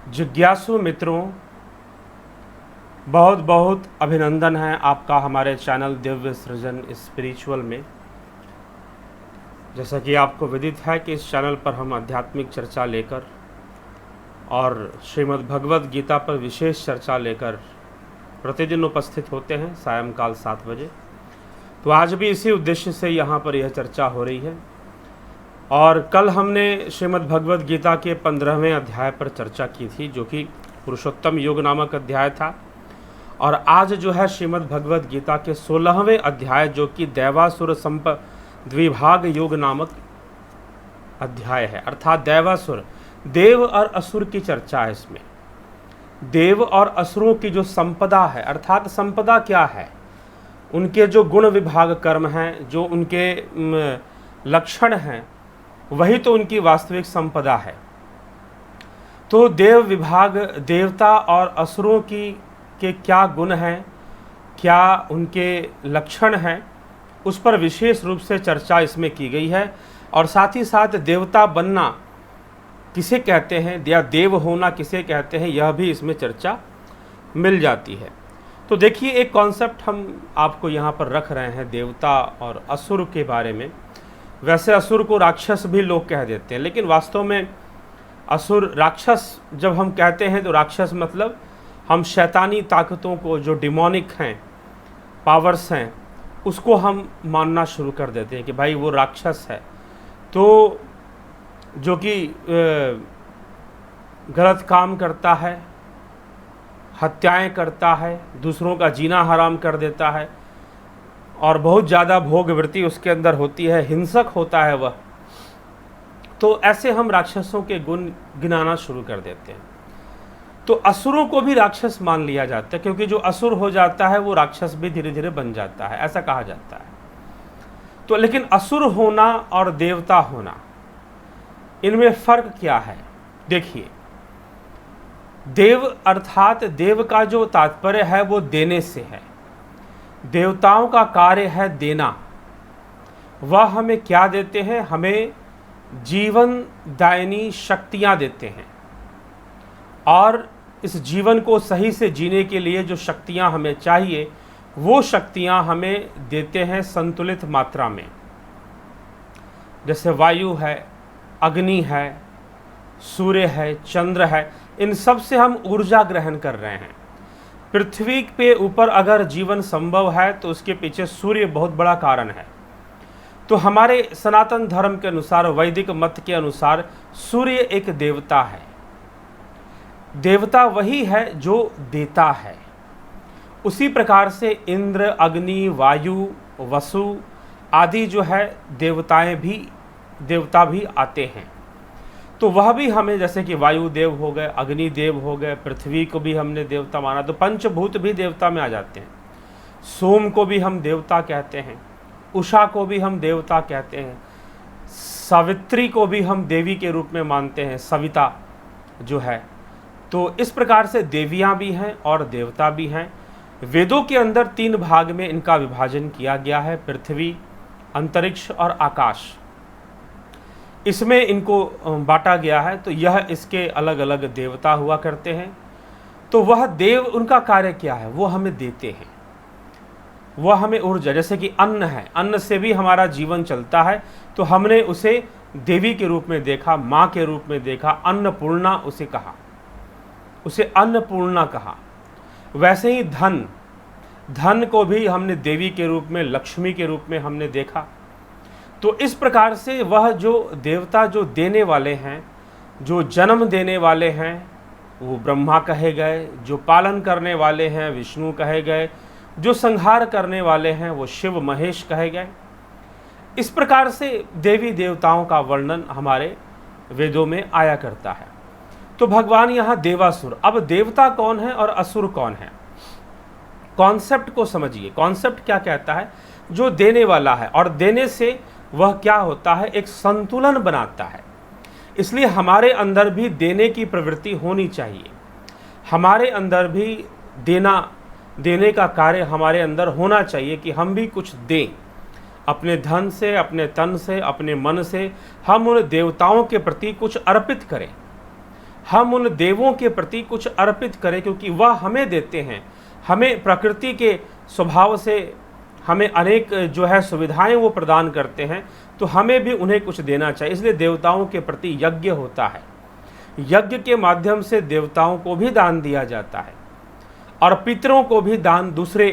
जिज्ञासु मित्रों, बहुत बहुत अभिनंदन है आपका हमारे चैनल दिव्य सृजन स्पिरिचुअल में। जैसा कि आपको विदित है कि इस चैनल पर हम आध्यात्मिक चर्चा लेकर और श्रीमद् भगवद गीता पर विशेष चर्चा लेकर प्रतिदिन उपस्थित होते हैं सायंकाल 7 बजे। तो आज भी इसी उद्देश्य से यहाँ पर यह चर्चा हो रही है। और कल हमने श्रीमद् भगवद गीता के 15वें अध्याय पर चर्चा की थी, जो कि पुरुषोत्तम योग नामक अध्याय था। और आज जो है श्रीमद् भगवद गीता के 16वें अध्याय, जो कि दैवासुर द्विभाग योग नामक अध्याय है। अर्थात दैवासुर, देव और असुर की चर्चा है। इसमें देव और असुरों की जो संपदा है, अर्थात संपदा क्या है, उनके जो गुण विभाग कर्म हैं, जो उनके लक्षण हैं, वही तो उनकी वास्तविक संपदा है। तो देव विभाग, देवता और असुरों के क्या गुण हैं, क्या उनके लक्षण हैं, उस पर विशेष रूप से चर्चा इसमें की गई है। और साथ ही साथ देवता बनना किसे कहते हैं या देव होना किसे कहते हैं, यह भी इसमें चर्चा मिल जाती है। तो देखिए, एक कॉन्सेप्ट हम आपको यहाँ पर रख रहे हैं देवता और असुर के बारे में। वैसे असुर को राक्षस भी लोग कह देते हैं, लेकिन वास्तव में असुर राक्षस जब हम कहते हैं तो राक्षस मतलब हम शैतानी ताकतों को, जो डिमोनिक हैं, पावर्स हैं, उसको हम मानना शुरू कर देते हैं कि भाई वो राक्षस है। तो जो कि गलत काम करता है, हत्याएं करता है, दूसरों का जीना हराम कर देता है और बहुत ज़्यादा भोग वृत्ति उसके अंदर होती है, हिंसक होता है वह। तो ऐसे हम राक्षसों के गुण गिनाना शुरू कर देते हैं। तो असुरों को भी राक्षस मान लिया जाता है, क्योंकि जो असुर हो जाता है वो राक्षस भी धीरे धीरे बन जाता है, ऐसा कहा जाता है। तो लेकिन असुर होना और देवता होना, इनमें फर्क क्या है? देखिए, देव अर्थात देव का जो तात्पर्य है वो देने से है। देवताओं का कार्य है देना। वह हमें क्या देते हैं? हमें जीवन दायिनी शक्तियां देते हैं। और इस जीवन को सही से जीने के लिए जो शक्तियां हमें चाहिए, वो शक्तियां हमें देते हैं संतुलित मात्रा में। जैसे वायु है, अग्नि है, सूर्य है, चंद्र है, इन सब से हम ऊर्जा ग्रहण कर रहे हैं। पृथ्वी पे ऊपर अगर जीवन संभव है तो उसके पीछे सूर्य बहुत बड़ा कारण है। तो हमारे सनातन धर्म के अनुसार, वैदिक मत के अनुसार, सूर्य एक देवता है। देवता वही है जो देता है। उसी प्रकार से इंद्र, अग्नि, वायु, वसु आदि जो है देवता भी आते हैं। तो वह भी हमें, जैसे कि वायु देव हो गए, अग्नि देव हो गए, पृथ्वी को भी हमने देवता माना, तो पंचभूत भी देवता में आ जाते हैं। सोम को भी हम देवता कहते हैं, उषा को भी हम देवता कहते हैं, सावित्री को भी हम देवी के रूप में मानते हैं, सविता जो है। तो इस प्रकार से देवियां भी हैं और देवता भी हैं। वेदों के अंदर 3 भाग में इनका विभाजन किया गया है, पृथ्वी, अंतरिक्ष और आकाश। इसमें इनको बांटा गया है। तो यह इसके अलग अलग देवता हुआ करते हैं। तो वह देव, उनका कार्य क्या है? वो हमें देते हैं, वह हमें ऊर्जा, जैसे कि अन्न है, अन्न से भी हमारा जीवन चलता है। तो हमने उसे देवी के रूप में देखा, माँ के रूप में देखा, अन्नपूर्णा उसे कहा, उसे अन्नपूर्णा कहा। वैसे ही धन को भी हमने देवी के रूप में, लक्ष्मी के रूप में हमने देखा। तो इस प्रकार से वह जो देवता, जो देने वाले हैं, जो जन्म देने वाले हैं, वो ब्रह्मा कहे गए। जो पालन करने वाले हैं, विष्णु कहे गए। जो संहार करने वाले हैं, वो शिव, महेश कहे गए। इस प्रकार से देवी देवताओं का वर्णन हमारे वेदों में आया करता है। तो भगवान यहाँ देवासुर, अब देवता कौन है और असुर कौन है, कॉन्सेप्ट को समझिए। कॉन्सेप्ट क्या कहता है? जो देने वाला है, और देने से वह क्या होता है? एक संतुलन बनाता है। इसलिए हमारे अंदर भी देने की प्रवृत्ति होनी चाहिए। हमारे अंदर भी देने का कार्य हमारे अंदर होना चाहिए कि हम भी कुछ दें। अपने धन से, अपने तन से, अपने मन से हम उन देवताओं के प्रति कुछ अर्पित करें। हम उन देवों के प्रति कुछ अर्पित करें, क्योंकि वह हमें देते हैं। हमें प्रकृति के स्वभाव से हमें अनेक जो है सुविधाएं वो प्रदान करते हैं, तो हमें भी उन्हें कुछ देना चाहिए। इसलिए देवताओं के प्रति यज्ञ होता है। यज्ञ के माध्यम से देवताओं को भी दान दिया जाता है और पितरों को भी दान दूसरे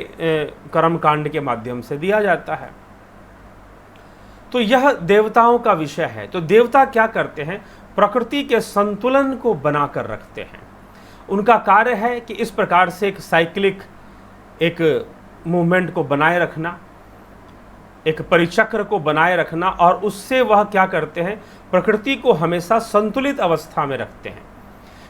कर्मकांड के माध्यम से दिया जाता है। तो यह देवताओं का विषय है। तो देवता क्या करते हैं? प्रकृति के संतुलन को बनाकर रखते हैं। उनका कार्य है कि इस प्रकार से एक साइक्लिक एक मूवमेंट को बनाए रखना, एक परिचक्र को बनाए रखना, और उससे वह क्या करते हैं? प्रकृति को हमेशा संतुलित अवस्था में रखते हैं।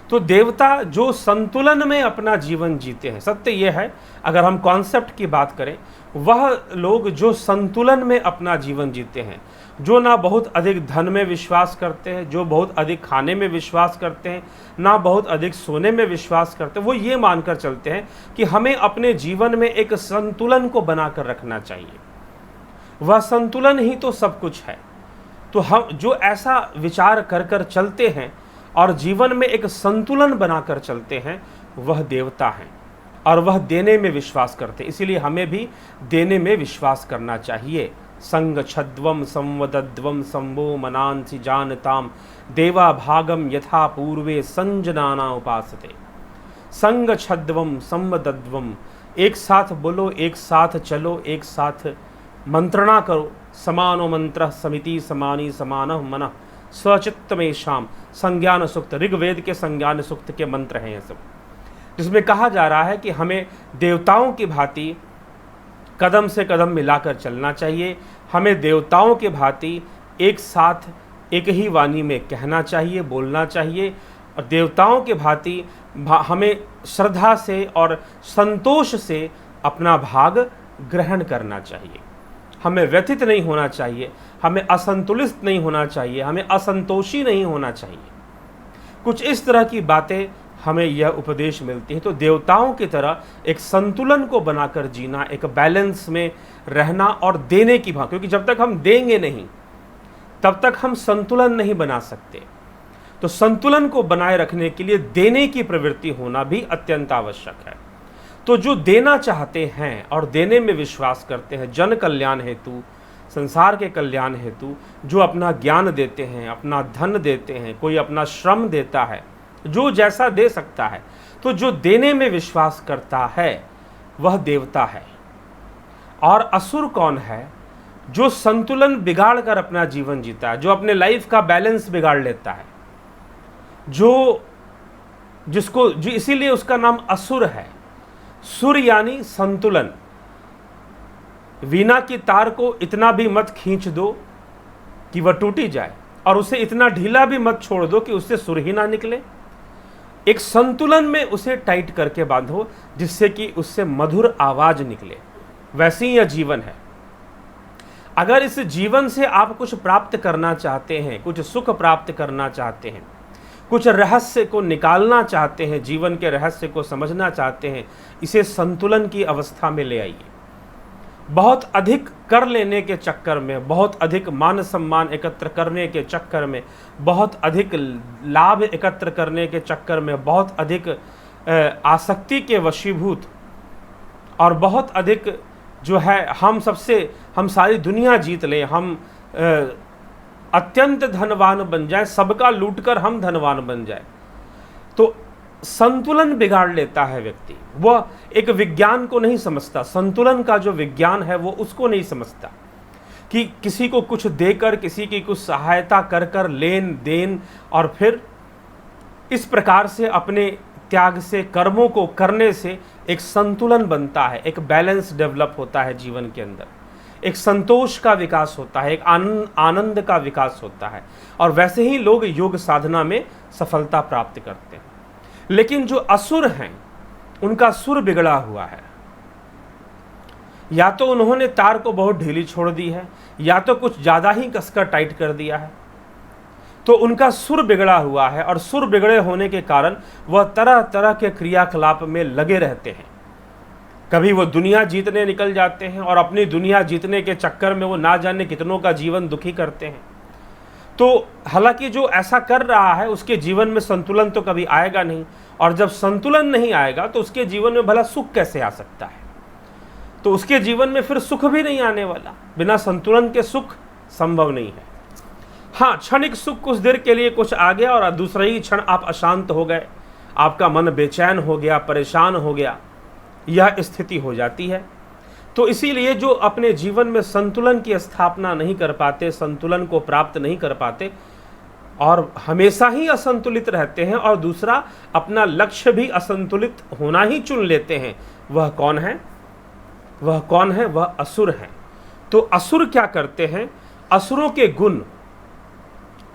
तो देवता जो संतुलन में अपना जीवन जीते हैं, सत्य यह है, अगर हम कॉन्सेप्ट की बात करें, वह लोग जो संतुलन में अपना जीवन जीते हैं, जो ना बहुत अधिक धन में विश्वास करते हैं, जो बहुत अधिक खाने में विश्वास करते हैं, ना बहुत अधिक सोने में विश्वास करते हैं, वो ये मानकर चलते हैं कि हमें अपने जीवन में एक संतुलन को बनाकर रखना चाहिए। वह संतुलन ही तो सब कुछ है। तो हम जो ऐसा विचार कर कर चलते हैं और जीवन में एक संतुलन बनाकर चलते हैं, वह देवता हैं और वह देने में विश्वास करते हैं। इसीलिए हमें भी देने में विश्वास करना चाहिए। संग छद्वम संवदद्वम संवो मनांसि जानताम देवा भागम यथा पूर्वे संजनाना उपासते। संग छद्वम संवदद्वम, एक साथ बोलो, एक साथ चलो, एक साथ मंत्रणा करो। समानो मंत्र समिति समानी समानः मनः स्वचित्तमेषाम संज्ञान सूक्त, ऋग्वेद के संज्ञान सूक्त के मंत्र हैं ये सब, जिसमें कहा जा रहा है कि हमें देवताओं की भांति कदम से कदम मिलाकर चलना चाहिए। हमें देवताओं के भांति एक साथ एक ही वाणी में कहना चाहिए, बोलना चाहिए, और देवताओं के भांति हमें श्रद्धा से और संतोष से अपना भाग ग्रहण करना चाहिए। हमें व्यथित नहीं होना चाहिए, हमें असंतुलित नहीं होना चाहिए, हमें असंतोषी नहीं होना चाहिए। कुछ इस तरह की बातें हमें यह उपदेश मिलती है। तो देवताओं की तरह एक संतुलन को बनाकर जीना, एक बैलेंस में रहना और देने की भाव, क्योंकि जब तक हम देंगे नहीं तब तक हम संतुलन नहीं बना सकते। तो संतुलन को बनाए रखने के लिए देने की प्रवृत्ति होना भी अत्यंत आवश्यक है। तो जो देना चाहते हैं और देने में विश्वास करते हैं, जन कल्याण हेतु, संसार के कल्याण हेतु, जो अपना ज्ञान देते हैं, अपना धन देते हैं, कोई अपना श्रम देता है, जो जैसा दे सकता है, तो जो देने में विश्वास करता है वह देवता है। और असुर कौन है? जो संतुलन बिगाड़ कर अपना जीवन जीता है, जो अपने लाइफ का बैलेंस बिगाड़ लेता है, जो इसीलिए उसका नाम असुर है। सुर यानी संतुलन। वीणा की तार को इतना भी मत खींच दो कि वह टूटी जाए, और उसे इतना ढीला भी मत छोड़ दो कि उससे सुर ही ना निकले। एक संतुलन में उसे टाइट करके बांधो, जिससे कि उससे मधुर आवाज निकले। वैसे ही यह जीवन है। अगर इस जीवन से आप कुछ प्राप्त करना चाहते हैं, कुछ सुख प्राप्त करना चाहते हैं, कुछ रहस्य को निकालना चाहते हैं, जीवन के रहस्य को समझना चाहते हैं, इसे संतुलन की अवस्था में ले आइए। बहुत अधिक कर लेने के चक्कर में, बहुत अधिक मान सम्मान एकत्र करने के चक्कर में, बहुत अधिक लाभ एकत्र करने के चक्कर में, बहुत अधिक आसक्ति के वशीभूत और बहुत अधिक जो है हम सारी दुनिया जीत लें, हम अत्यंत धनवान बन जाए, सबका लूटकर हम धनवान बन जाए, तो संतुलन बिगाड़ लेता है व्यक्ति। वह एक विज्ञान को नहीं समझता, संतुलन का जो विज्ञान है वो उसको नहीं समझता कि किसी को कुछ देकर, किसी की कुछ सहायता कर कर, लेन देन, और फिर इस प्रकार से अपने त्याग से, कर्मों को करने से एक संतुलन बनता है, एक बैलेंस डेवलप होता है जीवन के अंदर, एक संतोष का विकास होता है, एक आनंद का विकास होता है, और वैसे ही लोग योग साधना में सफलता प्राप्त करते हैं। लेकिन जो असुर हैं, उनका सुर बिगड़ा हुआ है। या तो उन्होंने तार को बहुत ढीली छोड़ दी है, या तो कुछ ज़्यादा ही कसकर टाइट कर दिया है, तो उनका सुर बिगड़ा हुआ है। और सुर बिगड़े होने के कारण वह तरह तरह के क्रियाकलाप में लगे रहते हैं। कभी वो दुनिया जीतने निकल जाते हैं और अपनी दुनिया जीतने के चक्कर में वो ना जाने कितनों का जीवन दुखी करते हैं। तो हालांकि जो ऐसा कर रहा है उसके जीवन में संतुलन तो कभी आएगा नहीं, और जब संतुलन नहीं आएगा तो उसके जीवन में भला सुख कैसे आ सकता है? तो उसके जीवन में फिर सुख भी नहीं आने वाला। बिना संतुलन के सुख संभव नहीं है। हाँ, क्षणिक सुख कुछ देर के लिए कुछ आ गया और दूसरा ही क्षण आप अशांत हो गए, आपका मन बेचैन हो गया, परेशान हो गया, यह स्थिति हो जाती है। तो इसीलिए जो अपने जीवन में संतुलन की स्थापना नहीं कर पाते, संतुलन को प्राप्त नहीं कर पाते और हमेशा ही असंतुलित रहते हैं, और दूसरा अपना लक्ष्य भी असंतुलित होना ही चुन लेते हैं, वह कौन है? वह कौन है? वह असुर हैं। तो असुर क्या करते हैं? असुरों के गुण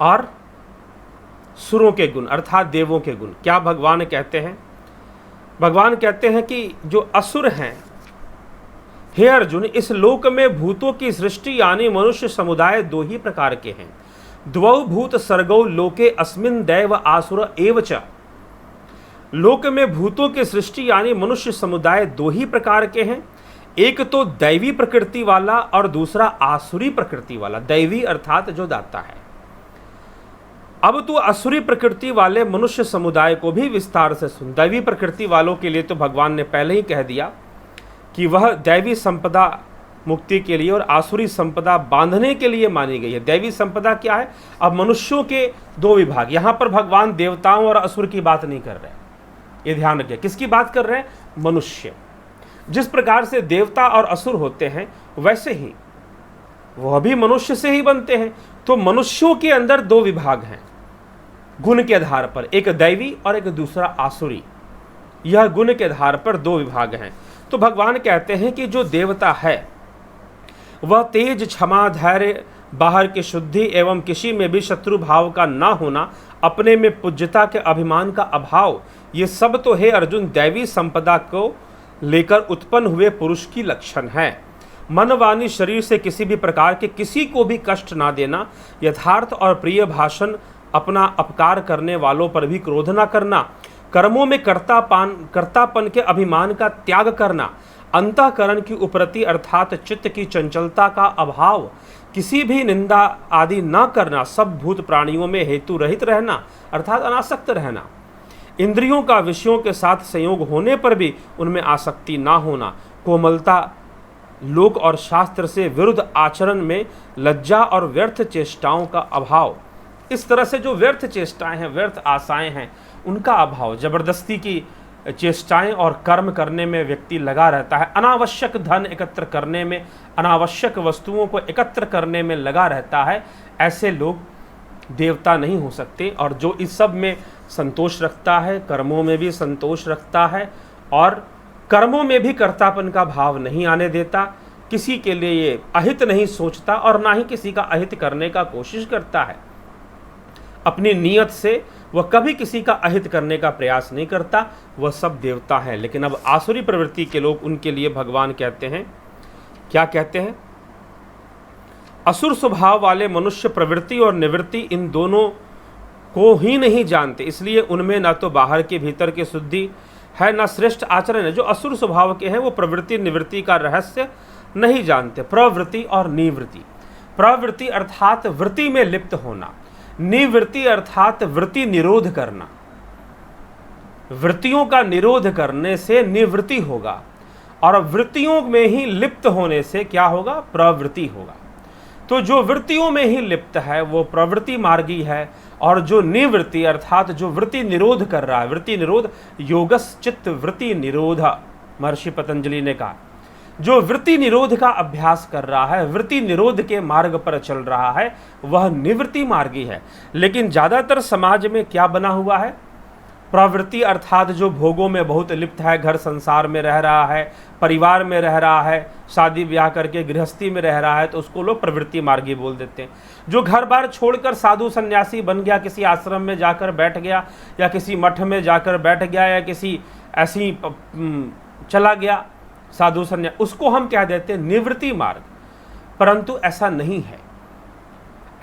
और सुरों के गुण अर्थात देवों के गुण क्या भगवान कहते हैं? भगवान कहते हैं कि जो असुर हैं, हे अर्जुन, इस लोक में भूतों की सृष्टि यानी मनुष्य समुदाय दो ही प्रकार के हैं। द्वौ भूत सर्गौ लोके अस्मिन दैव आसुर एव च। लोक में भूतों की सृष्टि यानी मनुष्य समुदाय दो ही प्रकार के हैं, एक तो दैवी प्रकृति वाला और दूसरा आसुरी प्रकृति वाला। दैवी अर्थात जो दाता है। अब तो असुरी प्रकृति वाले मनुष्य समुदाय को भी विस्तार से सुन। दैवी प्रकृति वालों के लिए तो भगवान ने पहले ही कह दिया कि वह दैवी संपदा मुक्ति के लिए और आसुरी संपदा बांधने के लिए मानी गई है। दैवी संपदा क्या है? अब मनुष्यों के दो विभाग, यहां पर भगवान देवताओं और असुर की बात नहीं कर रहे, ये ध्यान रखिए। किसकी बात कर रहे हैं? मनुष्य। जिस प्रकार से देवता और असुर होते हैं वैसे ही वह भी मनुष्य से ही बनते हैं। तो मनुष्यों के अंदर दो विभाग हैं गुण के आधार पर, एक दैवी और एक दूसरा आसुरी। यह गुण के आधार पर दो विभाग हैं। तो भगवान कहते हैं कि जो देवता है वह तेज, क्षमा, धैर्य, बाहर की शुद्धि एवं किसी में भी शत्रु भाव का ना होना, अपने में पूज्यता के अभिमान का अभाव, ये सब तो है अर्जुन दैवी संपदा को लेकर उत्पन्न हुए पुरुष की लक्षण है। मन, वाणी, शरीर से किसी भी प्रकार के किसी को भी कष्ट ना देना, यथार्थ और प्रिय भाषण, अपना अपकार करने वालों पर भी क्रोध ना करना, कर्मों में कर्तापन के अभिमान का त्याग करना, अंतःकरण की उपरति अर्थात चित्त की चंचलता का अभाव, किसी भी निंदा आदि न करना, सब भूत प्राणियों में हेतु रहित रहना अर्थात अनासक्त रहना, इंद्रियों का विषयों के साथ संयोग होने पर भी उनमें आसक्ति ना होना, कोमलता, लोक और शास्त्र से विरुद्ध आचरण में लज्जा और व्यर्थ चेष्टाओं का अभाव। इस तरह से जो व्यर्थ चेष्टाएं हैं, व्यर्थ आशाएं हैं, उनका अभाव, जबरदस्ती की चेष्टाएं और कर्म करने में व्यक्ति लगा रहता है, अनावश्यक धन एकत्र करने में, अनावश्यक वस्तुओं को एकत्र करने में लगा रहता है, ऐसे लोग देवता नहीं हो सकते। और जो इस सब में संतोष रखता है, कर्मों में भी संतोष रखता है और कर्मों में भी कर्तापन का भाव नहीं आने देता, किसी के लिए ये अहित नहीं सोचता और ना ही किसी का अहित करने का कोशिश करता है, अपनी नीयत से वह कभी किसी का अहित करने का प्रयास नहीं करता, वह सब देवता है। लेकिन अब आसुरी प्रवृत्ति के लोग, उनके लिए भगवान कहते हैं, क्या कहते हैं? असुर स्वभाव वाले मनुष्य प्रवृत्ति और निवृत्ति इन दोनों को ही नहीं जानते, इसलिए उनमें ना तो बाहर के भीतर की शुद्धि है, ना श्रेष्ठ आचरण है। जो असुर स्वभाव के हैं वो प्रवृत्ति निवृत्ति का रहस्य नहीं जानते। प्रवृत्ति और निवृत्ति, प्रवृत्ति अर्थात वृत्ति में लिप्त होना, निवृत्ति अर्थात वृत्ति निरोध करना। वृत्तियों का निरोध करने से निवृत्ति होगा और वृत्तियों में ही लिप्त होने से क्या होगा? प्रवृत्ति होगा। तो जो वृत्तियों में ही लिप्त है वो प्रवृत्ति मार्गी है, और जो निवृत्ति अर्थात जो वृत्ति निरोध कर रहा है, वृत्ति निरोध, योगश्चित्त वृत्ति निरोध, महर्षि पतंजलि ने कहा, जो वृत्ति निरोध का अभ्यास कर रहा है, वृत्ति निरोध के मार्ग पर चल रहा है, वह निवृत्ति मार्गी है। लेकिन ज़्यादातर समाज में क्या बना हुआ है? प्रवृत्ति अर्थात जो भोगों में बहुत लिप्त है, घर संसार में रह रहा है, परिवार में रह रहा है, शादी ब्याह करके गृहस्थी में रह रहा है, तो उसको लोग प्रवृत्ति मार्गी बोल देते हैं। जो घर बार छोड़कर साधु सन्यासी बन गया, किसी आश्रम में जाकर बैठ गया या किसी मठ में जाकर बैठ गया या किसी ऐसी चला गया साधु सन्यासी, उसको हम क्या देते हैं? निवृत्ति मार्ग। परंतु ऐसा नहीं है।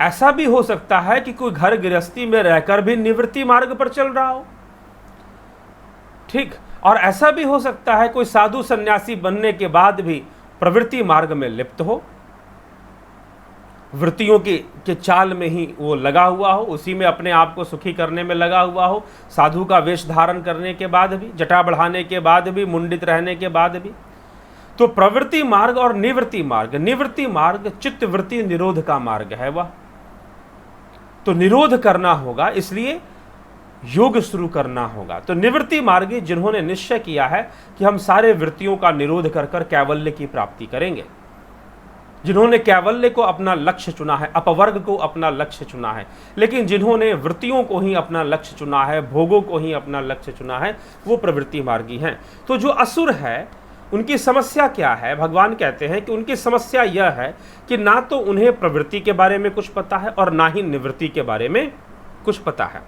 ऐसा भी हो सकता है कि कोई घर गृहस्थी में रहकर भी निवृत्ति मार्ग पर चल रहा हो, ठीक, और ऐसा भी हो सकता है कोई साधु सन्यासी बनने के बाद भी प्रवृत्ति मार्ग में लिप्त हो। वृत्तियों के चाल में ही वो लगा हुआ हो, उसी में अपने आप को सुखी करने में लगा हुआ हो, साधु का वेश धारण करने के बाद भी, जटा बढ़ाने के बाद भी, मुंडित रहने के बाद भी। तो प्रवृत्ति मार्ग और निवृत्ति मार्ग, निवृत्ति मार्ग चित्त वृत्ति निरोध का मार्ग है वह। तो निरोध करना होगा, इसलिए योग शुरू करना होगा। तो निवृत्ति मार्गी जिन्होंने निश्चय किया है कि हम सारे वृत्तियों का निरोध कर कर कैवल्य की प्राप्ति करेंगे, जिन्होंने कैवल्य को अपना लक्ष्य चुना है, अपवर्ग को अपना लक्ष्य चुना है, लेकिन जिन्होंने वृत्तियों को ही अपना लक्ष्य चुना है, भोगों को ही अपना लक्ष्य चुना है, वो प्रवृत्ति मार्गी हैं। तो जो असुर है उनकी समस्या क्या है? भगवान कहते हैं कि उनकी समस्या यह है कि ना तो उन्हें प्रवृत्ति के बारे में कुछ पता है और ना ही निवृत्ति के बारे में कुछ पता है।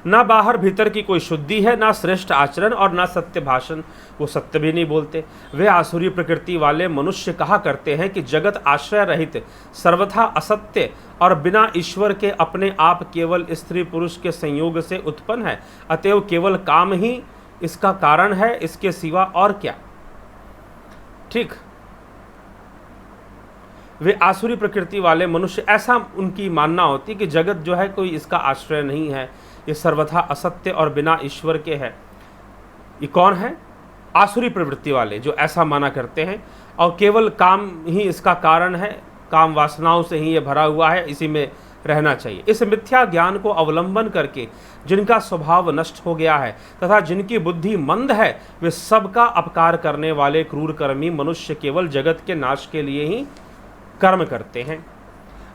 ना बाहर भीतर की कोई शुद्धि है, ना श्रेष्ठ आचरण और ना सत्य भाषण, वो सत्य भी नहीं बोलते। वे आसुरी प्रकृति वाले मनुष्य कहा करते हैं कि जगत आश्रय रहित, सर्वथा असत्य और बिना ईश्वर के अपने आप केवल स्त्री पुरुष के संयोग से उत्पन्न है, अतएव केवल काम ही इसका कारण है, इसके सिवा और क्या। ठीक, वे आसुरी प्रकृति वाले मनुष्य, ऐसा उनकी मानना होती कि जगत जो है कोई इसका आश्रय नहीं है, ये सर्वथा असत्य और बिना ईश्वर के है। ये कौन है? आसुरी प्रवृत्ति वाले जो ऐसा माना करते हैं, और केवल काम ही इसका कारण है, काम वासनाओं से ही ये भरा हुआ है, इसी में रहना चाहिए। इस मिथ्या ज्ञान को अवलंबन करके जिनका स्वभाव नष्ट हो गया है तथा जिनकी बुद्धि मंद है, वे सबका अपकार करने वाले क्रूर कर्मी मनुष्य केवल जगत के नाश के लिए ही कर्म करते हैं।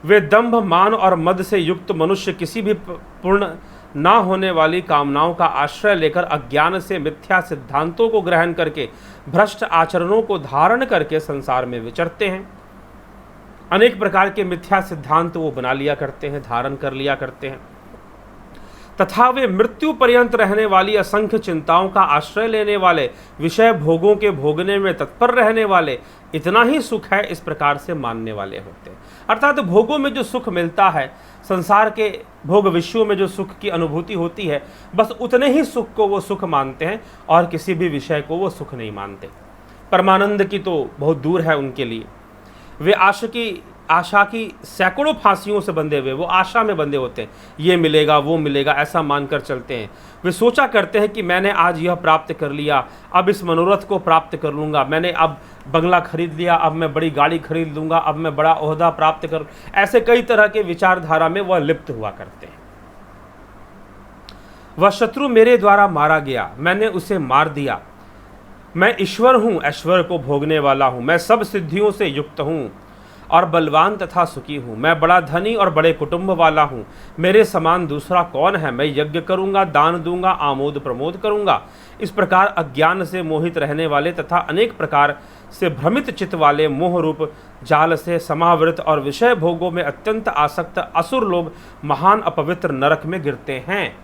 वे दंभ, मान और मद से युक्त मनुष्य किसी भी पूर्ण ना होने वाली कामनाओं का आश्रय लेकर अज्ञान से मिथ्या सिद्धांतों को ग्रहण करके भ्रष्ट आचरणों को धारण करके संसार में विचरते हैं। अनेक प्रकार के मिथ्या सिद्धांत वो बना लिया करते हैं, धारण कर लिया करते हैं, तथा वे मृत्यु पर्यंत रहने वाली असंख्य चिंताओं का आश्रय लेने वाले, विषय भोगों के भोगने में तत्पर रहने वाले, इतना ही सुख है इस प्रकार से मानने वाले होते हैं। अर्थात भोगों में जो सुख मिलता है, संसार के भोग विषयों में जो सुख की अनुभूति होती है, बस उतने ही सुख को वो सुख मानते हैं और किसी भी विषय को वो सुख नहीं मानते। परमानंद की तो बहुत दूर है उनके लिए। वे आशा की सैकड़ों फांसियों से बंधे हुए, वो आशा में बंधे होते हैं, ये मिलेगा वो मिलेगा ऐसा मानकर चलते हैं। वे सोचा करते हैं कि मैंने आज यह प्राप्त कर लिया, अब इस मनोरथ को प्राप्त कर लूँगा, मैंने अब बंगला खरीद लिया, अब मैं बड़ी गाड़ी खरीद लूँगा, अब मैं बड़ा ओहदा प्राप्त कर, ऐसे कई तरह के विचारधारा में वह लिप्त हुआ करते हैं। वह शत्रु मेरे द्वारा मारा गया, मैंने उसे मार दिया, मैं ईश्वर हूँ, ऐश्वर्य को भोगने वाला हूँ, मैं सब सिद्धियों से युक्त हूँ और बलवान तथा सुखी हूँ, मैं बड़ा धनी और बड़े कुटुंब वाला हूँ, मेरे समान दूसरा कौन है, मैं यज्ञ करूँगा, दान दूंगा, आमोद प्रमोद करूँगा। इस प्रकार अज्ञान से मोहित रहने वाले तथा अनेक प्रकार से भ्रमित चित्त वाले मोह रूप जाल से समावृत और विषय भोगों में अत्यंत आसक्त असुर लोग महान अपवित्र नरक में गिरते हैं,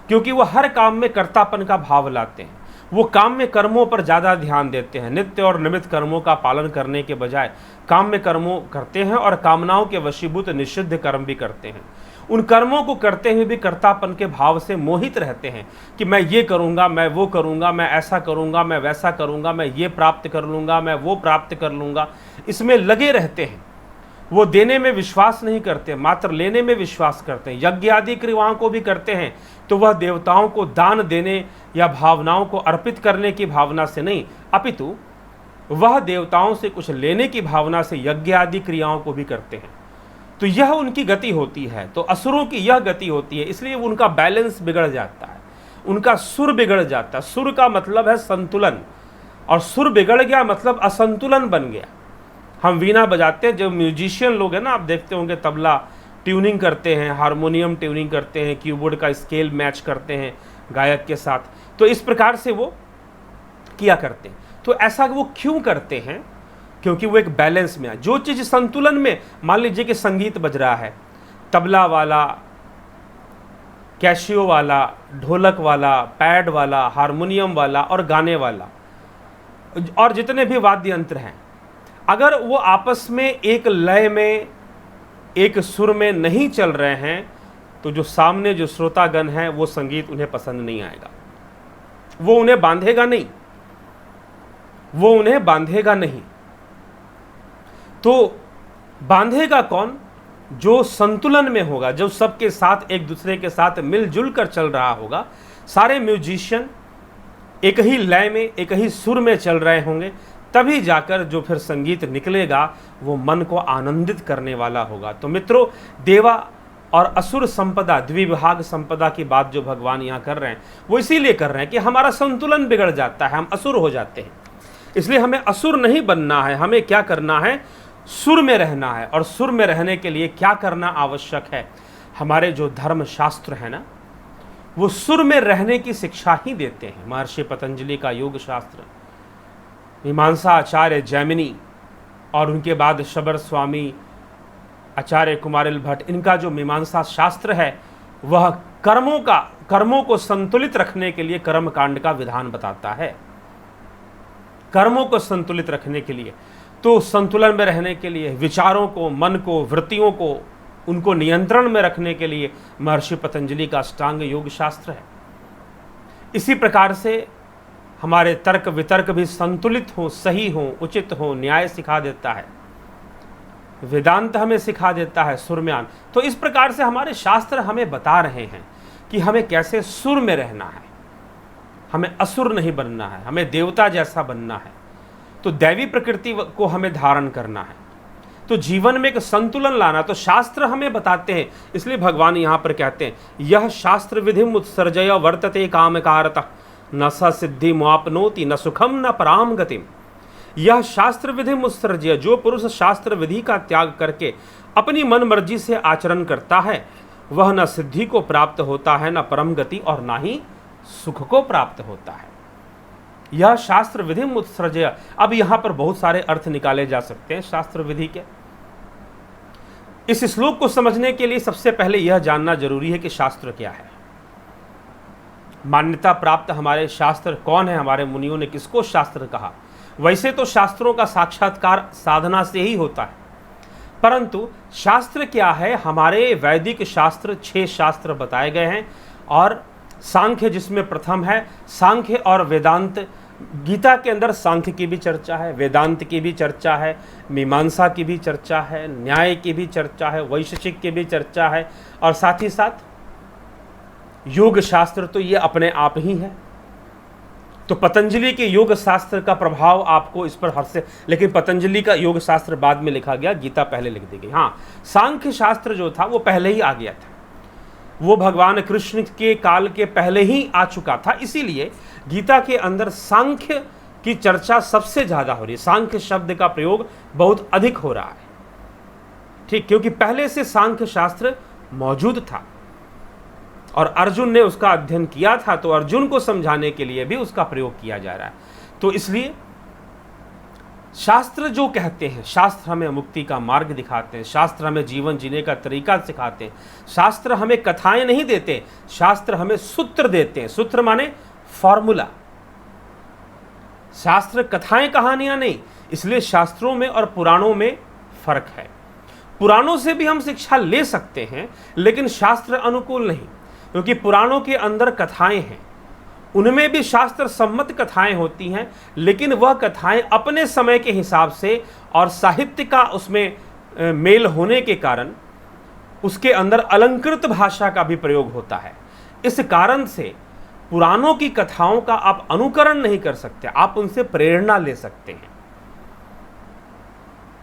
क्योंकि वह हर काम में कर्तापन का भाव लाते हैं। वो काम में कर्मों पर ज़्यादा ध्यान देते हैं, नित्य और निमित्त कर्मों का पालन करने के बजाय काम में कर्मों करते हैं और कामनाओं के वशीभूत निषिद्ध कर्म भी करते हैं। उन कर्मों को करते हुए भी कर्तापन के भाव से मोहित रहते हैं कि मैं ये करूँगा, मैं वो करूँगा, मैं ऐसा करूँगा, मैं वैसा करूँगा, मैं ये प्राप्त कर लूँगा, मैं वो प्राप्त कर लूँगा, इसमें लगे रहते हैं। वो देने में विश्वास नहीं करते, मात्र लेने में विश्वास करते हैं। यज्ञ आदि क्रियाओं को भी करते हैं तो वह देवताओं को दान देने या भावनाओं को अर्पित करने की भावना से नहीं, अपितु वह देवताओं से कुछ लेने की भावना से यज्ञ आदि क्रियाओं को भी करते हैं। तो यह उनकी गति होती है। तो असुरों की यह गति होती है, इसलिए उनका बैलेंस बिगड़ जाता है, उनका सुर बिगड़ जाता है। सुर का मतलब है संतुलन, और सुर बिगड़ गया मतलब असंतुलन बन गया। हम वीणा बजाते हैं, जो म्यूजिशियन लोग हैं ना, आप देखते होंगे तबला ट्यूनिंग करते हैं, हारमोनियम ट्यूनिंग करते हैं, कीबोर्ड का स्केल मैच करते हैं गायक के साथ, तो इस प्रकार से वो किया करते हैं। तो ऐसा वो क्यों करते हैं? क्योंकि वो एक बैलेंस में है। जो चीज़ संतुलन में, मान लीजिए कि संगीत बज रहा है, तबला वाला, कैशियो वाला, ढोलक वाला, पैड वाला, हारमोनियम वाला और गाने वाला और जितने भी वाद्य यंत्र हैं, अगर वो आपस में एक लय में, एक सुर में नहीं चल रहे हैं, तो जो सामने जो श्रोतागण हैं वो संगीत उन्हें पसंद नहीं आएगा, वो उन्हें बांधेगा नहीं, वो उन्हें बांधेगा नहीं। तो बांधेगा कौन? जो संतुलन में होगा, जो सबके साथ एक दूसरे के साथ मिलजुल कर चल रहा होगा। सारे म्यूजिशियन एक ही लय में, एक ही सुर में चल रहे होंगे, तभी जाकर जो फिर संगीत निकलेगा वो मन को आनंदित करने वाला होगा। तो मित्रों, देवा और असुर संपदा, द्विविभाग संपदा की बात जो भगवान यहाँ कर रहे हैं वो इसीलिए कर रहे हैं कि हमारा संतुलन बिगड़ जाता है, हम असुर हो जाते हैं। इसलिए हमें असुर नहीं बनना है, हमें क्या करना है? सुर में रहना है। और सुर में रहने के लिए क्या करना आवश्यक है? हमारे जो धर्म शास्त्र है ना, वो सुर में रहने की शिक्षा ही देते हैं। महर्षि पतंजलि का योग शास्त्र, मीमांसा आचार्य जैमिनी और उनके बाद शबर स्वामी, आचार्य कुमारिल भट्ट, इनका जो मीमांसा शास्त्र है वह कर्मों को संतुलित रखने के लिए कर्म कांड का विधान बताता है। कर्मों को संतुलित रखने के लिए, तो संतुलन में रहने के लिए, विचारों को, मन को, वृत्तियों को, उनको नियंत्रण में रखने के लिए महर्षि पतंजलि का अष्टांग योग शास्त्र है। इसी प्रकार से हमारे तर्क वितर्क भी संतुलित हो, सही हो, उचित हो, न्याय सिखा देता है। वेदांत हमें सिखा देता है सुरम्यान। तो इस प्रकार से हमारे शास्त्र हमें बता रहे हैं कि हमें कैसे सुर में रहना है, हमें असुर नहीं बनना है, हमें देवता जैसा बनना है। तो दैवी प्रकृति को हमें धारण करना है, तो जीवन में एक संतुलन लाना, तो शास्त्र हमें बताते हैं। इसलिए भगवान यहाँ पर कहते हैं, यह शास्त्र विधि उत्सर्जय वर्तते कामकारतः न स सिद्धि मुआपनोति न सुखम न पराम गतिम। यह शास्त्र विधि उत्सर्जय, जो पुरुष शास्त्र विधि का त्याग करके अपनी मन मर्जी से आचरण करता है, वह न सिद्धि को प्राप्त होता है, न परम गति, और न ही सुख को प्राप्त होता है। यह शास्त्र विधि उत्सर्जय। अब यहां पर बहुत सारे अर्थ निकाले जा सकते हैं शास्त्र विधि के। इस श्लोक को समझने के लिए सबसे पहले यह जानना जरूरी है कि शास्त्र क्या है। मान्यता प्राप्त हमारे शास्त्र कौन है? हमारे मुनियों ने किसको शास्त्र कहा? वैसे तो शास्त्रों का साक्षात्कार साधना से ही होता है, परंतु शास्त्र क्या है? हमारे वैदिक शास्त्र 6 शास्त्र बताए गए हैं, और सांख्य जिसमें प्रथम है, सांख्य और वेदांत। गीता के अंदर सांख्य की भी चर्चा है, वेदांत की भी चर्चा है, मीमांसा की भी चर्चा है, न्याय की भी चर्चा है, वैशेषिक की भी चर्चा है, और साथ ही साथ योग शास्त्र तो ये अपने आप ही है। तो पतंजलि के योग शास्त्र का प्रभाव आपको इस पर हर से, लेकिन पतंजलि का योग शास्त्र बाद में लिखा गया, गीता पहले लिख दी गई। हाँ, सांख्य शास्त्र जो था वो पहले ही आ गया था, वो भगवान कृष्ण के काल के पहले ही आ चुका था। इसीलिए गीता के अंदर सांख्य की चर्चा सबसे ज्यादा हो रही है, सांख्य शब्द का प्रयोग बहुत अधिक हो रहा है। ठीक, क्योंकि पहले से सांख्य शास्त्र मौजूद था और अर्जुन ने उसका अध्ययन किया था, तो अर्जुन को समझाने के लिए भी उसका प्रयोग किया जा रहा है। तो इसलिए शास्त्र जो कहते हैं, शास्त्र हमें मुक्ति का मार्ग दिखाते हैं, शास्त्र हमें जीवन जीने का तरीका सिखाते हैं, शास्त्र हमें कथाएं नहीं देते, शास्त्र हमें सूत्र देते हैं। सूत्र माने फॉर्मूला। शास्त्र कथाएं कहानियां नहीं। इसलिए शास्त्रों में और पुराणों में फर्क है। पुराणों से भी हम शिक्षा ले सकते हैं, लेकिन शास्त्र अनुकूल नहीं, क्योंकि पुराणों के अंदर कथाएं हैं, उनमें भी शास्त्र सम्मत कथाएं होती हैं, लेकिन वह कथाएं अपने समय के हिसाब से और साहित्य का उसमें मेल होने के कारण उसके अंदर अलंकृत भाषा का भी प्रयोग होता है। इस कारण से पुराणों की कथाओं का आप अनुकरण नहीं कर सकते, आप उनसे प्रेरणा ले सकते हैं।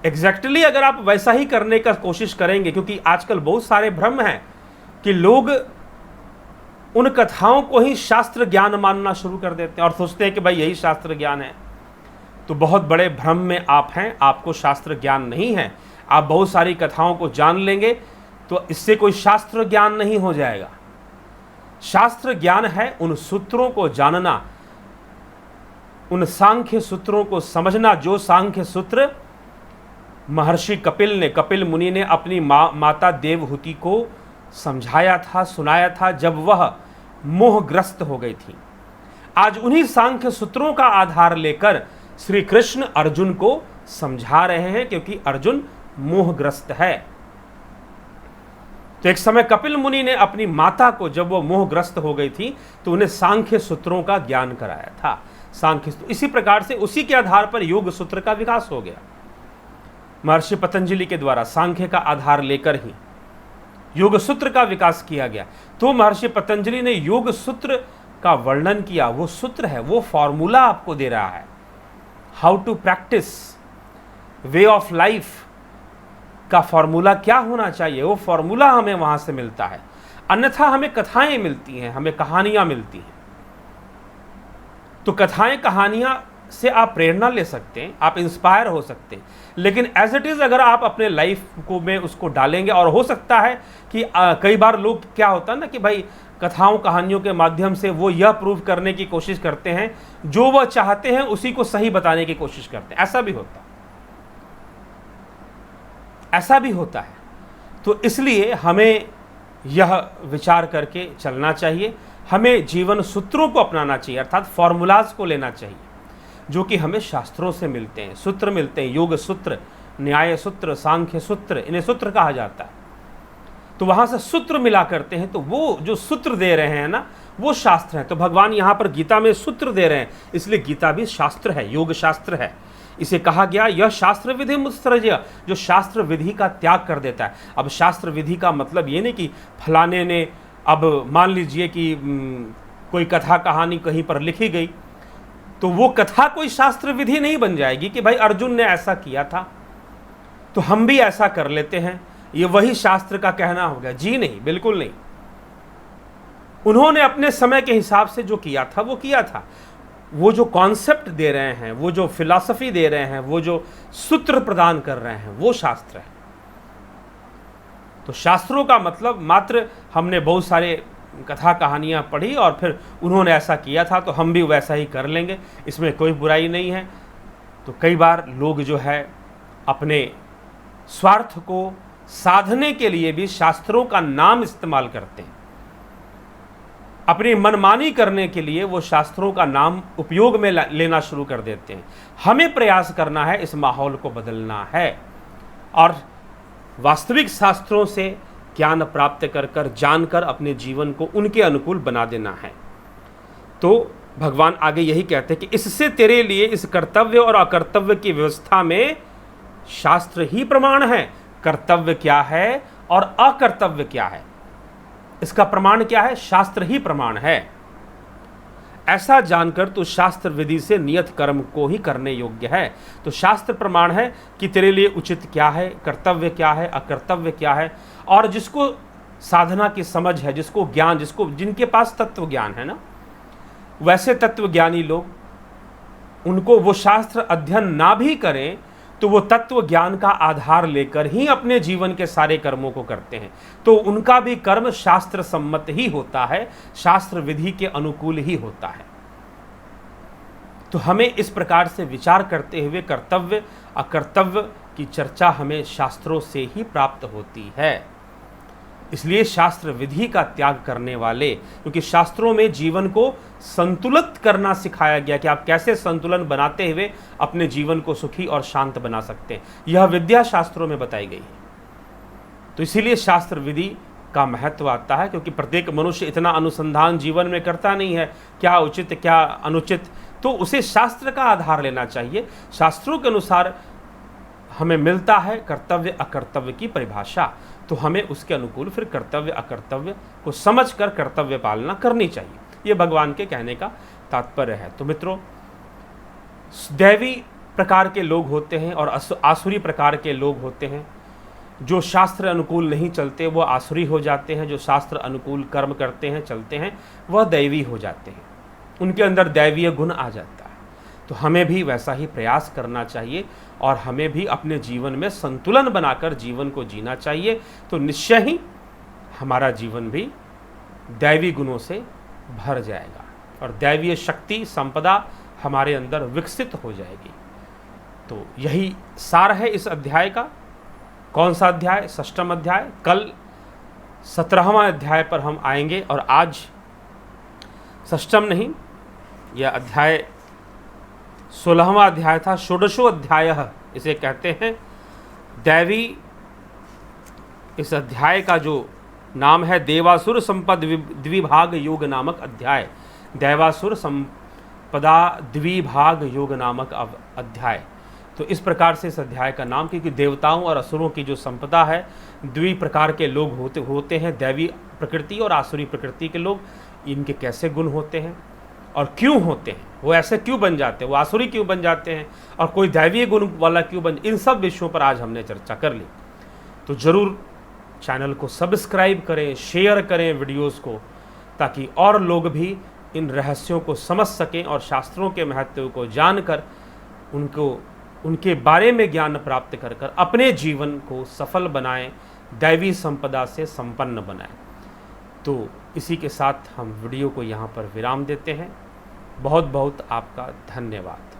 एग्जैक्टली अगर आप वैसा ही करने का कोशिश करेंगे, क्योंकि आजकल बहुत सारे भ्रम हैं कि लोग उन कथाओं को ही शास्त्र ज्ञान मानना शुरू कर देते हैं और सोचते हैं कि भाई यही शास्त्र ज्ञान है। तो बहुत बड़े भ्रम में आप हैं, आपको शास्त्र ज्ञान नहीं है। आप बहुत सारी कथाओं को जान लेंगे तो इससे कोई शास्त्र ज्ञान नहीं हो जाएगा। शास्त्र ज्ञान है उन सूत्रों को जानना, उन सांख्य सूत्रों को समझना, जो सांख्य सूत्र महर्षि कपिल मुनि ने अपनी माता देवहूति को समझाया था, सुनाया था, जब वह मोहग्रस्त हो गई थी। आज उन्हीं सांख्य सूत्रों का आधार लेकर श्री कृष्ण अर्जुन को समझा रहे हैं, क्योंकि अर्जुन मोहग्रस्त है। तो एक समय कपिल मुनि ने अपनी माता को, जब वो मोहग्रस्त हो गई थी, तो उन्हें सांख्य सूत्रों का ज्ञान कराया था। सांख्य, इसी प्रकार से उसी के आधार पर योग सूत्र का विकास हो गया। महर्षि पतंजलि के द्वारा सांख्य का आधार लेकर ही योग सूत्र का विकास किया गया। तो महर्षि पतंजलि ने योग सूत्र का वर्णन किया, वो सूत्र है, वो फॉर्मूला आपको दे रहा है, how to practice, way of life का फॉर्मूला क्या होना चाहिए, वो फॉर्मूला हमें वहां से मिलता है। अन्यथा हमें कथाएं मिलती हैं, हमें कहानियां मिलती हैं। तो कथाएं कहानियां से आप प्रेरणा ले सकते हैं, आप इंस्पायर हो सकते हैं, लेकिन एज इट इज़ अगर आप अपने लाइफ को में उसको डालेंगे, और हो सकता है कि कई बार लोग क्या होता है ना कि भाई कथाओं कहानियों के माध्यम से वो यह प्रूव करने की कोशिश करते हैं जो वह चाहते हैं उसी को सही बताने की कोशिश करते हैं। ऐसा भी होता है, ऐसा भी होता है। तो इसलिए हमें यह विचार करके चलना चाहिए, हमें जीवन सूत्रों को अपनाना चाहिए, अर्थात फॉर्मूलाज को लेना चाहिए जो कि हमें शास्त्रों से मिलते हैं, सूत्र मिलते हैं, योग सूत्र, न्याय सूत्र, सांख्य सूत्र, इन्हें सूत्र कहा जाता है। तो वहां से सूत्र मिला करते हैं, तो वो जो सूत्र दे रहे हैं ना, वो शास्त्र है। तो भगवान यहाँ पर गीता में सूत्र दे रहे हैं, इसलिए गीता भी शास्त्र है, योग शास्त्र है। इसे कहा गया यह शास्त्र विधि मुत्सृज्य, जो शास्त्र विधि का त्याग कर देता है। अब शास्त्र विधि का मतलब ये नहीं कि फलाने ने, अब मान लीजिए कि कोई कथा कहानी कहीं पर लिखी गई, तो वो कथा कोई शास्त्र विधि नहीं बन जाएगी कि भाई अर्जुन ने ऐसा किया था तो हम भी ऐसा कर लेते हैं, ये वही शास्त्र का कहना हो गया। जी नहीं, बिल्कुल नहीं। उन्होंने अपने समय के हिसाब से जो किया था वो किया था। वो जो कॉन्सेप्ट दे रहे हैं, वो जो फिलॉसफी दे रहे हैं, वो जो सूत्र प्रदान कर रहे हैं, वो शास्त्र है। तो शास्त्रों का मतलब मात्र हमने बहुत सारे कथा कहानियाँ पढ़ी और फिर उन्होंने ऐसा किया था तो हम भी वैसा ही कर लेंगे, इसमें कोई बुराई नहीं है। तो कई बार लोग जो है अपने स्वार्थ को साधने के लिए भी शास्त्रों का नाम इस्तेमाल करते हैं, अपनी मनमानी करने के लिए वो शास्त्रों का नाम उपयोग में लेना शुरू कर देते हैं। हमें प्रयास करना है, इस माहौल को बदलना है और वास्तविक शास्त्रों से ज्ञान प्राप्त कर कर जानकर अपने जीवन को उनके अनुकूल बना देना है। तो भगवान आगे यही कहते हैं कि इससे तेरे लिए इस कर्तव्य और अकर्तव्य की व्यवस्था में शास्त्र ही प्रमाण है। कर्तव्य क्या है और अकर्तव्य क्या है, इसका प्रमाण क्या है? शास्त्र ही प्रमाण है। ऐसा जानकर तू शास्त्र विधि से नियत कर्म को ही करने योग्य है। तो शास्त्र प्रमाण है कि तेरे लिए उचित क्या है, कर्तव्य क्या है, अकर्तव्य क्या है। और जिसको साधना की समझ है, जिसको ज्ञान, जिनके पास तत्व ज्ञान है ना, वैसे तत्व ज्ञानी लोग, उनको वो शास्त्र अध्ययन ना भी करें तो वो तत्व ज्ञान का आधार लेकर ही अपने जीवन के सारे कर्मों को करते हैं। तो उनका भी कर्म शास्त्र सम्मत ही होता है, शास्त्र विधि के अनुकूल ही होता है। तो हमें इस प्रकार से विचार करते हुए कर्तव्य अकर्तव्य की चर्चा हमें शास्त्रों से ही प्राप्त होती है। इसलिए शास्त्र विधि का त्याग करने वाले, क्योंकि शास्त्रों में जीवन को संतुलित करना सिखाया गया कि आप कैसे संतुलन बनाते हुए अपने जीवन को सुखी और शांत बना सकते हैं, यह विद्या शास्त्रों में बताई गई है। तो इसीलिए शास्त्र विधि का महत्व आता है, क्योंकि प्रत्येक मनुष्य इतना अनुसंधान जीवन में करता नहीं है, क्या उचित क्या अनुचित, तो उसे शास्त्र का आधार लेना चाहिए। शास्त्रों के अनुसार हमें मिलता है कर्तव्य अकर्तव्य की परिभाषा, तो हमें उसके अनुकूल फिर कर्तव्य अकर्तव्य को समझकर कर्तव्य पालना करनी चाहिए। ये भगवान के कहने का तात्पर्य है। तो मित्रों, दैवी प्रकार के लोग होते हैं और आसुरी प्रकार के लोग होते हैं। जो शास्त्र अनुकूल नहीं चलते वो आसुरी हो जाते हैं, जो शास्त्र अनुकूल कर्म करते हैं, चलते हैं, वह दैवी हो जाते हैं, उनके अंदर दैवीय गुण आ जाता है। तो हमें भी वैसा ही प्रयास करना चाहिए और हमें भी अपने जीवन में संतुलन बनाकर जीवन को जीना चाहिए। तो निश्चय ही हमारा जीवन भी दैवी गुणों से भर जाएगा और दैवीय शक्ति संपदा हमारे अंदर विकसित हो जाएगी। तो यही सार है इस अध्याय का। कौन सा अध्याय? 6वां अध्याय। कल 17वां अध्याय पर हम आएंगे और आज 6वां नहीं, यह अध्याय 16वां अध्याय था। षोडशो अध्याय इसे कहते हैं। दैवी, इस अध्याय का जो नाम है देवासुर संपद द्विभाग योग नामक अध्याय। देवासुर संपदा द्विभाग योग नामक अध्याय। तो इस प्रकार से इस अध्याय का नाम, क्योंकि देवताओं और असुरों की जो संपदा है, द्वि प्रकार के लोग होते हैं, दैवी प्रकृति और आसुरी प्रकृति के लोग। इनके कैसे गुण होते हैं और क्यों होते हैं, वो ऐसे क्यों बन जाते हैं, वो आसुरी क्यों बन जाते हैं, और कोई दैवीय गुण वाला क्यों बन, इन सब विषयों पर आज हमने चर्चा कर ली। तो ज़रूर चैनल को सब्सक्राइब करें, शेयर करें वीडियोस को, ताकि और लोग भी इन रहस्यों को समझ सकें और शास्त्रों के महत्व को जानकर उनके बारे में ज्ञान प्राप्त कर अपने जीवन को सफल बनाएं, दैवी संपदा से संपन्न बनाएं। तो इसी के साथ हम वीडियो को यहाँ पर विराम देते हैं। बहुत बहुत आपका धन्यवाद।